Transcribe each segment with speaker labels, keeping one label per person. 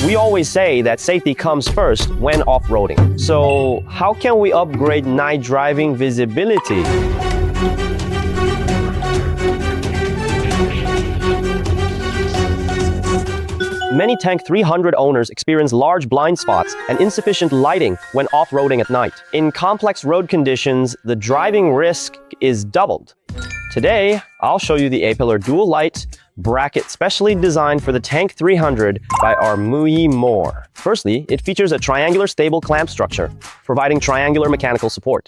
Speaker 1: We always say that safety comes first when off-roading. So how can we upgrade night driving visibility? Many Tank 300 owners experience large blind spots and insufficient lighting when off-roading at night. In complex road conditions, the driving risk is doubled. Today, I'll show you the A-pillar dual light bracket specially designed for the Tank 300 by our Muye MORE. Firstly, it features a triangular stable clamp structure, providing triangular mechanical support.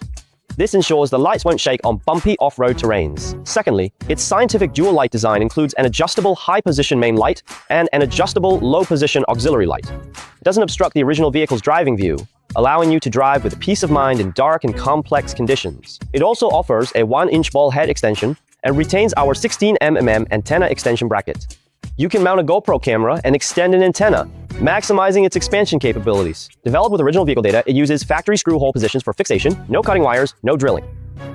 Speaker 1: This ensures the lights won't shake on bumpy off-road terrains. Secondly, its scientific dual light design includes an adjustable high-position main light and an adjustable low-position auxiliary light. It doesn't obstruct the original vehicle's driving view, allowing you to drive with peace of mind in dark and complex conditions. It also offers a 1-inch ball head extension and retains our 16mm antenna extension bracket. You can mount a GoPro camera and extend an antenna, maximizing its expansion capabilities. Developed with original vehicle data, it uses factory screw hole positions for fixation, no cutting wires, no drilling.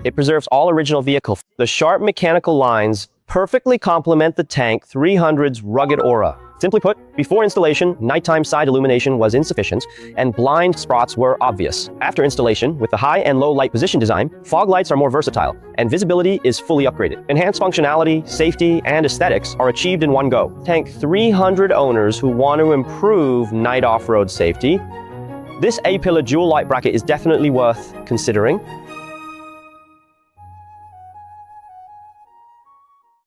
Speaker 1: It preserves all original vehicle. The sharp mechanical lines perfectly complement the Tank 300's rugged aura. Simply put, before installation, nighttime side illumination was insufficient and blind spots were obvious. After installation, with the high and low light position design, fog lights are more versatile and visibility is fully upgraded. Enhanced functionality, safety, and aesthetics are achieved in one go. Tank 300 owners who want to improve night off-road safety, this A-pillar dual light bracket is definitely worth considering.